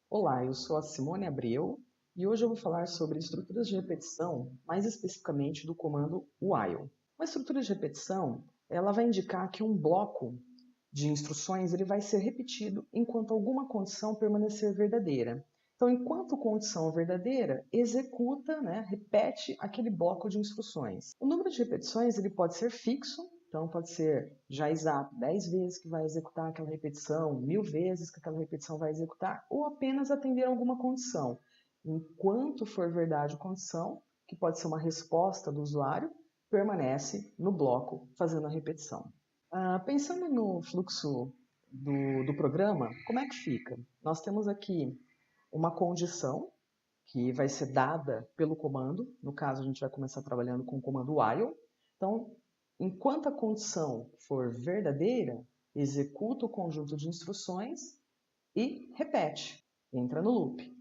Olá, eu sou a Simone Abreu e hoje eu vou falar sobre estruturas de repetição, mais especificamente do comando while. Uma estrutura de repetição, ela vai indicar que um bloco de instruções ele vai ser repetido enquanto alguma condição permanecer verdadeira. Então, enquanto condição verdadeira, executa, repete aquele bloco de instruções. O número de repetições ele pode ser fixo, então pode ser já exato 10 vezes que vai executar aquela repetição, 1000 vezes que aquela repetição vai executar, ou apenas atender alguma condição. Enquanto for verdade a condição, que pode ser uma resposta do usuário, permanece no bloco fazendo a repetição. Pensando no fluxo do programa, como é que fica? Nós temos aqui uma condição que vai ser dada pelo comando. No caso, a gente vai começar trabalhando com o comando while. Então, enquanto a condição for verdadeira, executa o conjunto de instruções e repete. Entra no loop.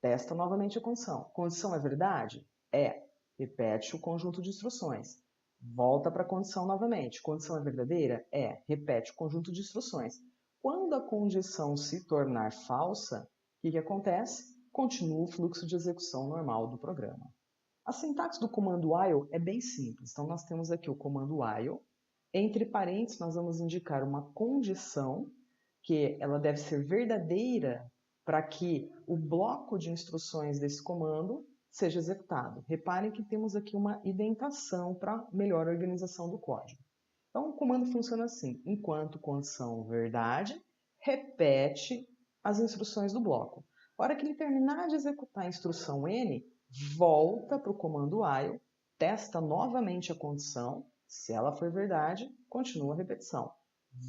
Testa novamente a condição. Condição é verdade? É. Repete o conjunto de instruções. Volta para a condição novamente. Condição é verdadeira? É. Repete o conjunto de instruções. Quando a condição se tornar falsa, o que acontece? Continua o fluxo de execução normal do programa. A sintaxe do comando while é bem simples. Então, nós temos aqui o comando while. Entre parênteses, nós vamos indicar uma condição, que ela deve ser verdadeira para que o bloco de instruções desse comando seja executado. Reparem que temos aqui uma indentação para melhor organização do código. Então, o comando funciona assim: enquanto condição verdade, repete as instruções do bloco. A hora que ele terminar de executar a instrução N, volta para o comando while, testa novamente a condição. Se ela for verdade, continua a repetição.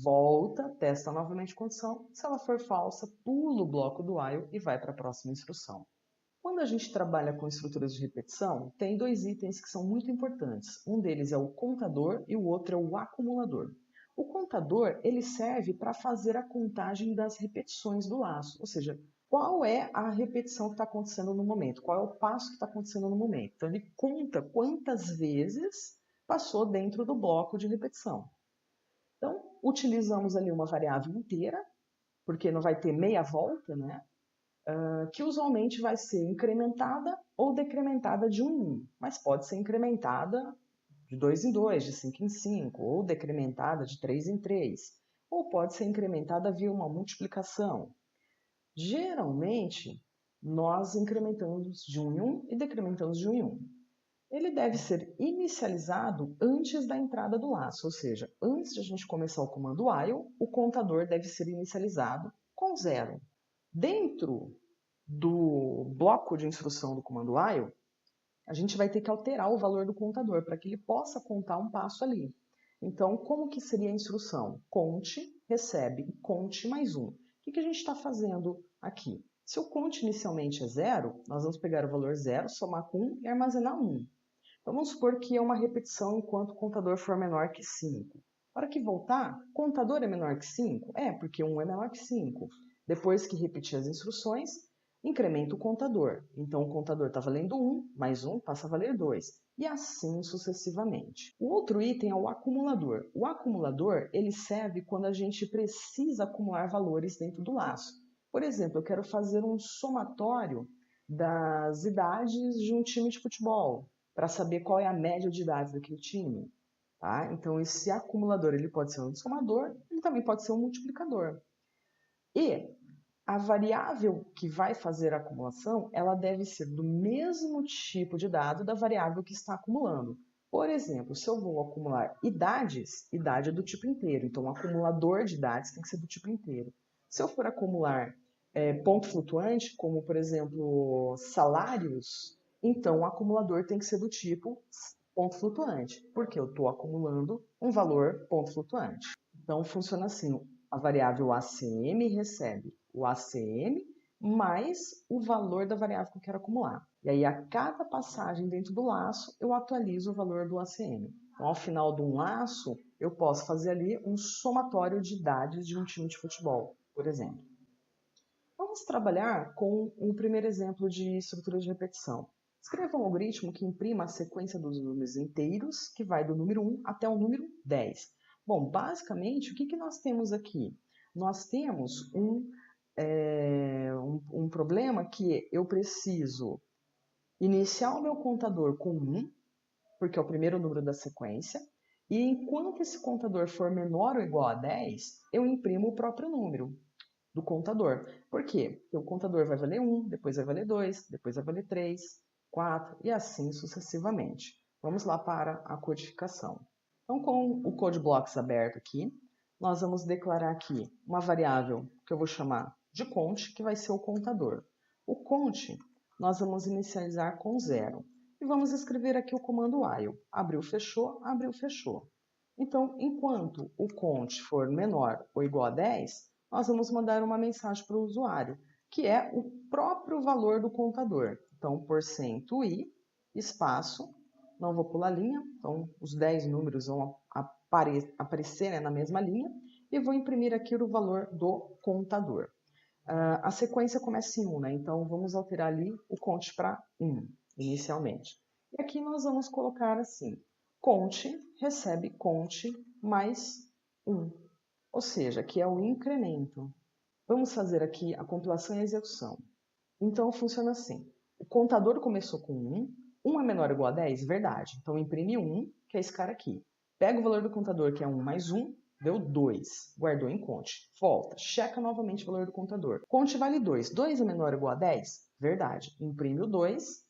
Volta, testa novamente a condição. Se ela for falsa, pula o bloco do while e vai para a próxima instrução. Quando a gente trabalha com estruturas de repetição, tem dois itens que são muito importantes. Um deles é o contador e o outro é o acumulador. O contador ele serve para fazer a contagem das repetições do laço, ou seja, qual é a repetição que está acontecendo no momento, qual é o passo que está acontecendo no momento. Então ele conta quantas vezes passou dentro do bloco de repetição. Então, utilizamos ali uma variável inteira, porque não vai ter meia volta, né? Que usualmente vai ser incrementada ou decrementada de 1 em 1, mas pode ser incrementada de 2 em 2, de 5 em 5, ou decrementada de 3 em 3, ou pode ser incrementada via uma multiplicação. Geralmente, nós incrementamos de 1 em 1 e decrementamos de 1 em 1. Ele deve ser inicializado antes da entrada do laço, ou seja, antes de a gente começar o comando while, o contador deve ser inicializado com 0. Dentro do bloco de instrução do comando while, a gente vai ter que alterar o valor do contador para que ele possa contar um passo ali. Então, como que seria a instrução? Conte, recebe e conte mais 1. O que a gente está fazendo aqui? Se o conte inicialmente é 0, nós vamos pegar o valor 0, somar com 1 e armazenar 1. Vamos supor que é uma repetição enquanto o contador for menor que 5. Na hora que voltar, contador é menor que 5? É, porque 1 é menor que 5. Depois que repetir as instruções, incrementa o contador. Então, o contador está valendo 1, mais 1 passa a valer 2. E assim sucessivamente. O outro item é o acumulador. O acumulador ele serve quando a gente precisa acumular valores dentro do laço. Por exemplo, eu quero fazer um somatório das idades de um time de futebol, para saber qual é a média de idades daquele time. Tá? Então, esse acumulador ele pode ser um somador, ele também pode ser um multiplicador. E a variável que vai fazer a acumulação, ela deve ser do mesmo tipo de dado da variável que está acumulando. Por exemplo, se eu vou acumular idades, idade é do tipo inteiro, então o acumulador de idades tem que ser do tipo inteiro. Se eu for acumular ponto flutuante, como por exemplo salários, então o acumulador tem que ser do tipo ponto flutuante, porque eu estou acumulando um valor ponto flutuante. Então funciona assim, a variável ACM recebe o ACM mais o valor da variável que eu quero acumular. E aí a cada passagem dentro do laço eu atualizo o valor do ACM. Então ao final de um laço eu posso fazer ali um somatório de idades de um time de futebol, por exemplo. Vamos trabalhar com o primeiro exemplo de estrutura de repetição. Escreva um algoritmo que imprima a sequência dos números inteiros, que vai do número 1 até o número 10. Bom, basicamente, o que nós temos aqui? Nós temos um um problema que eu preciso iniciar o meu contador com 1, porque é o primeiro número da sequência, e enquanto esse contador for menor ou igual a 10, eu imprimo o próprio número do contador. Por quê? Porque o contador vai valer 1, depois vai valer 2, depois vai valer 3, 4 e assim sucessivamente. Vamos lá para a codificação. Então, com o CodeBlocks aberto aqui, nós vamos declarar aqui uma variável que eu vou chamar de count, que vai ser o contador. O count nós vamos inicializar com 0. E vamos escrever aqui o comando while. Abriu, fechou, abriu, fechou. Então, enquanto o count for menor ou igual a 10, nós vamos mandar uma mensagem para o usuário, que é o próprio valor do contador. Então, %i, espaço, não vou pular linha, então os 10 números vão aparecer, né, na mesma linha, e vou imprimir aqui o valor do contador. A sequência começa em 1, né? Então vamos alterar ali o count para 1, inicialmente. E aqui nós vamos colocar assim, count recebe count mais 1, ou seja, aqui é o incremento. Vamos fazer aqui a compilação e a execução. Então funciona assim, o contador começou com 1, 1 é menor ou igual a 10? Verdade. Então imprime 1, que é esse cara aqui. Pega o valor do contador, que é 1 mais 1, deu 2. Guardou em count. Volta, checa novamente o valor do contador. Count vale 2. 2 é menor ou igual a 10? Verdade. Imprime o 2,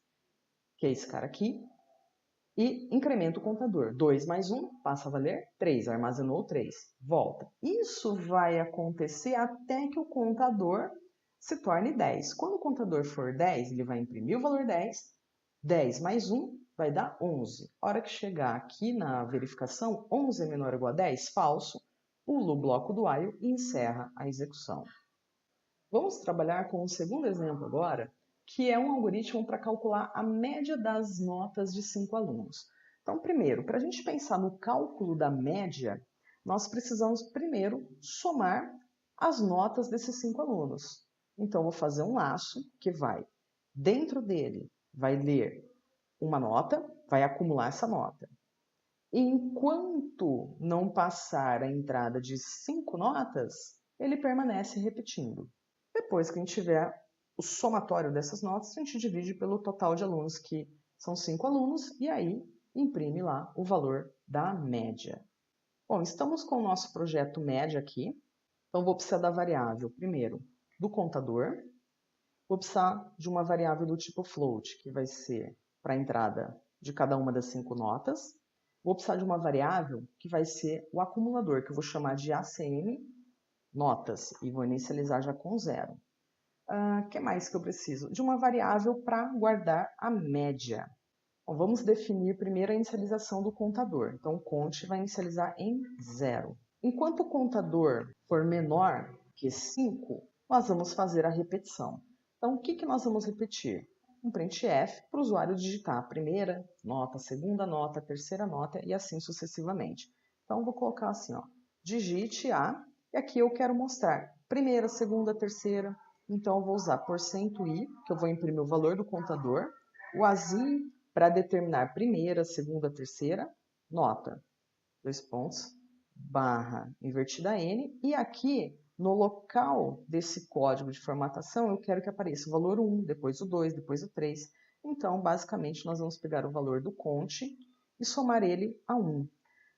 que é esse cara aqui, e incrementa o contador. 2 mais 1 passa a valer 3. Armazenou 3. Volta. Isso vai acontecer até que o contador se torne 10. Quando o contador for 10, ele vai imprimir o valor 10. 10 mais 1 vai dar 11. A hora que chegar aqui na verificação, 11 é menor ou igual a 10? Falso. Pula o bloco do while e encerra a execução. Vamos trabalhar com o segundo exemplo agora, que é um algoritmo para calcular a média das notas de 5 alunos. Então, primeiro, para a gente pensar no cálculo da média, nós precisamos primeiro somar as notas desses 5 alunos. Então, vou fazer um laço que vai, dentro dele, vai ler uma nota, vai acumular essa nota. E enquanto não passar a entrada de 5 notas, ele permanece repetindo. Depois que a gente tiver o somatório dessas notas, a gente divide pelo total de alunos, que são 5 alunos, e aí imprime lá o valor da média. Bom, estamos com o nosso projeto média aqui, então vou precisar da variável, primeiro, do contador, vou precisar de uma variável do tipo float, que vai ser para a entrada de cada uma das 5 notas. Vou precisar de uma variável que vai ser o acumulador, que eu vou chamar de ACM notas, e vou inicializar já com 0. O que mais que eu preciso? De uma variável para guardar a média. Bom, vamos definir primeiro a inicialização do contador. Então, o count vai inicializar em 0. Enquanto o contador for menor que 5, nós vamos fazer a repetição. Então, o que nós vamos repetir? Um printf para o usuário digitar a primeira nota, a segunda nota, a terceira nota e assim sucessivamente. Então, vou colocar assim, ó, digite a, e aqui eu quero mostrar primeira, segunda, terceira. Então, eu vou usar %i, que eu vou imprimir o valor do contador, o azinho para determinar primeira, segunda, terceira, nota, 2 pontos, barra invertida n, e aqui, no local desse código de formatação, eu quero que apareça o valor 1, depois o 2, depois o 3. Então, basicamente, nós vamos pegar o valor do count e somar ele a 1.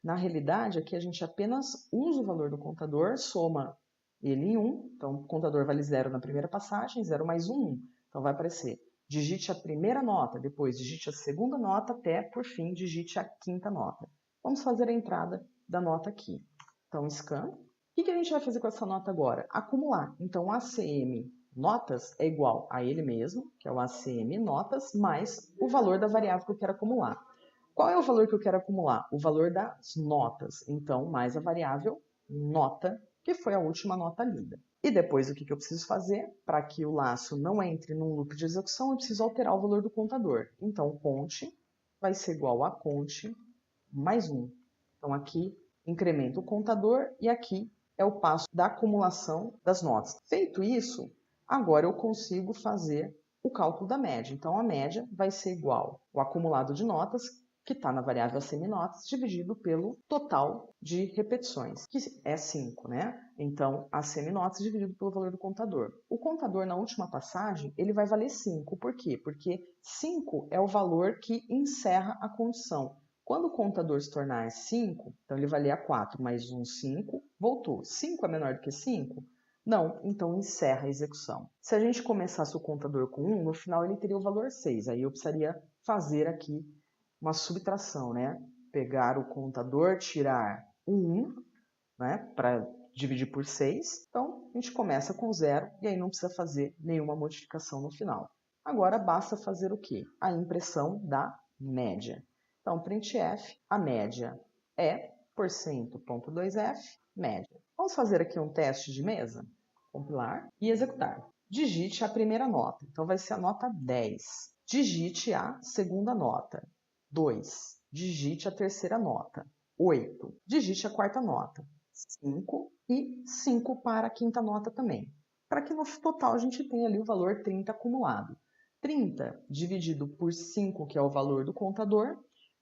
Na realidade, aqui a gente apenas usa o valor do contador, soma ele em 1, então o contador vale 0 na primeira passagem, 0 mais 1, 1. Então vai aparecer, digite a primeira nota, depois digite a segunda nota, até, por fim, digite a quinta nota. Vamos fazer a entrada da nota aqui. Então, scan. O que a gente vai fazer com essa nota agora? Acumular. Então, ACM notas é igual a ele mesmo, que é o ACM notas, mais o valor da variável que eu quero acumular. Qual é o valor que eu quero acumular? O valor das notas. Então, mais a variável nota, que foi a última nota lida. E depois, o que eu preciso fazer? Para que o laço não entre num loop de execução, eu preciso alterar o valor do contador. Então, count vai ser igual a count mais 1. Então, aqui, incremento o contador e aqui é o passo da acumulação das notas. Feito isso, agora eu consigo fazer o cálculo da média. Então, a média vai ser igual ao acumulado de notas, que está na variável ACM notas, dividido pelo total de repetições, que é 5, né? Então, ACM notas dividido pelo valor do contador. O contador, na última passagem, ele vai valer 5. Por quê? Porque 5 é o valor que encerra a condição. Quando o contador se tornar 5, então ele valia 4 mais 1, 5, voltou. 5 é menor do que 5? Não, então encerra a execução. Se a gente começasse o contador com 1, no final ele teria o valor 6. Aí eu precisaria fazer aqui uma subtração, né? Pegar o contador, tirar o 1, né? Para dividir por 6. Então, a gente começa com 0 e aí não precisa fazer nenhuma modificação no final. Agora, basta fazer o quê? A impressão da média. Então, printf, a média é %.2f, média. Vamos fazer aqui um teste de mesa? Compilar e executar. Digite a primeira nota, então vai ser a nota 10. Digite a segunda nota, 2. Digite a terceira nota, 8. Digite a quarta nota, 5. E 5 para a quinta nota também. Para que no total a gente tenha ali o valor 30 acumulado. 30 dividido por 5, que é o valor do contador,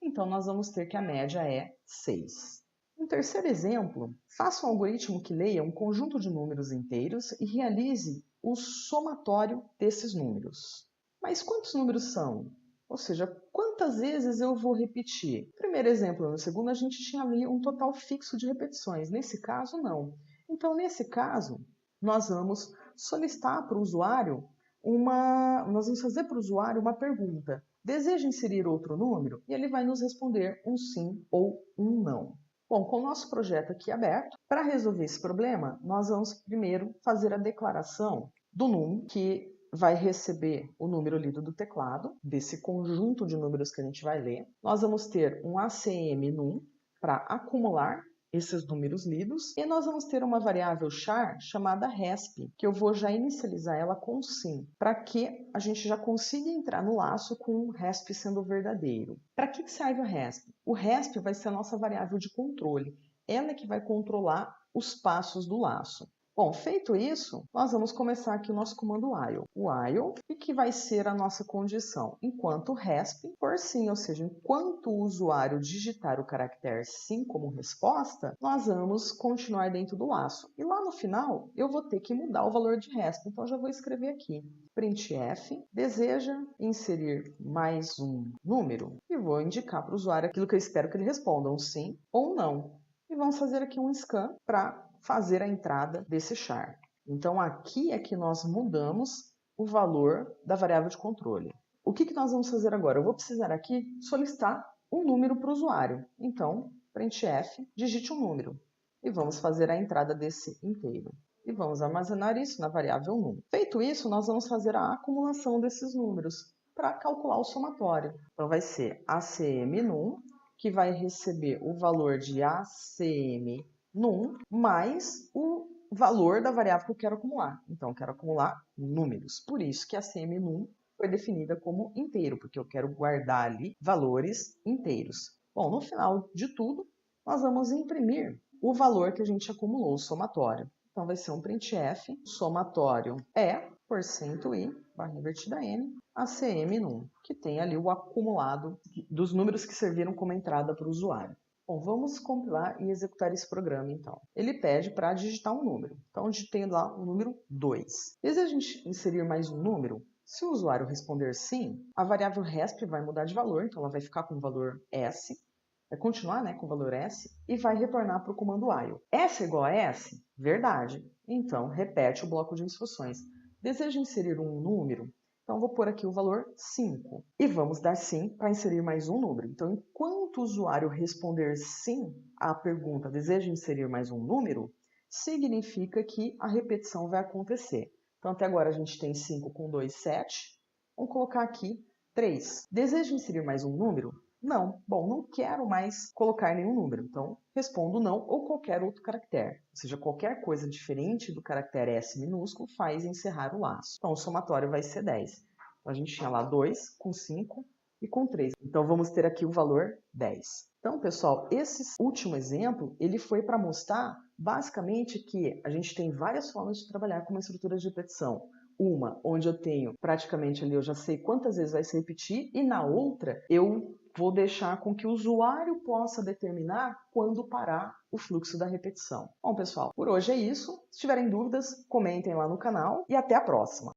então nós vamos ter que a média é 6. Um terceiro exemplo, faça um algoritmo que leia um conjunto de números inteiros e realize o somatório desses números. Mas quantos números são? Ou seja, quantas vezes eu vou repetir? Primeiro exemplo, no segundo a gente tinha ali um total fixo de repetições. Nesse caso, não. Então, nesse caso, nós vamos solicitar para o usuário nós vamos fazer para o usuário uma pergunta. Deseja inserir outro número? E ele vai nos responder um sim ou um não. Bom, com o nosso projeto aqui aberto, para resolver esse problema, nós vamos primeiro fazer a declaração do num, que vai receber o número lido do teclado, desse conjunto de números que a gente vai ler. Nós vamos ter um ACM num para acumular esses números lidos, e nós vamos ter uma variável char chamada resp, que eu vou já inicializar ela com sim, para que a gente já consiga entrar no laço com o resp sendo verdadeiro. Para que serve o resp? O resp vai ser a nossa variável de controle. Ela é que vai controlar os passos do laço. Bom, feito isso, nós vamos começar aqui o nosso comando while. O while, e que vai ser a nossa condição? Enquanto resp for sim, ou seja, enquanto o usuário digitar o caractere sim como resposta, nós vamos continuar dentro do laço. E lá no final, eu vou ter que mudar o valor de resp, então já vou escrever aqui. Printf, deseja inserir mais um número? E vou indicar para o usuário aquilo que eu espero que ele responda, um sim ou um não. E vamos fazer aqui um scan para fazer a entrada desse char. Então, aqui é que nós mudamos o valor da variável de controle. O que nós vamos fazer agora? Eu vou precisar aqui solicitar um número para o usuário. Então, printf, digite um número. E vamos fazer a entrada desse inteiro. E vamos armazenar isso na variável num. Feito isso, nós vamos fazer a acumulação desses números para calcular o somatório. Então, vai ser ACM num, que vai receber o valor de ACM num mais o valor da variável que eu quero acumular. Então, eu quero acumular números. Por isso que a ACM num foi definida como inteiro, porque eu quero guardar ali valores inteiros. Bom, no final de tudo, nós vamos imprimir o valor que a gente acumulou, o somatório. Então, vai ser um printf, somatório é %i, barra invertida n, ACM num, que tem ali o acumulado dos números que serviram como entrada para o usuário. Bom, vamos compilar e executar esse programa, então. Ele pede para digitar um número. Então, digitei lá o número 2. Deseja a gente inserir mais um número? Se o usuário responder sim, a variável resp vai mudar de valor, então ela vai ficar com o valor s, vai continuar com o valor s, e vai retornar para o comando while. S é igual a s? Verdade. Então, repete o bloco de instruções. Deseja inserir um número? Então, vou pôr aqui o valor 5. E vamos dar sim para inserir mais um número. Então, enquanto o usuário responder sim à pergunta deseja inserir mais um número, significa que a repetição vai acontecer. Então, até agora a gente tem 5 com 2, 7. Vamos colocar aqui 3. Deseja inserir mais um número? Não. Bom, não quero mais colocar nenhum número. Então, respondo não ou qualquer outro caractere. Ou seja, qualquer coisa diferente do caractere S minúsculo faz encerrar o laço. Então, o somatório vai ser 10. Então, a gente tinha lá 2 com 5 e com 3. Então, vamos ter aqui o valor 10. Então, pessoal, esse último exemplo, ele foi para mostrar, basicamente, que a gente tem várias formas de trabalhar com uma estrutura de repetição. Uma onde eu tenho praticamente ali, eu já sei quantas vezes vai se repetir, e na outra eu vou deixar com que o usuário possa determinar quando parar o fluxo da repetição. Bom, pessoal, por hoje é isso. Se tiverem dúvidas, comentem lá no canal e até a próxima!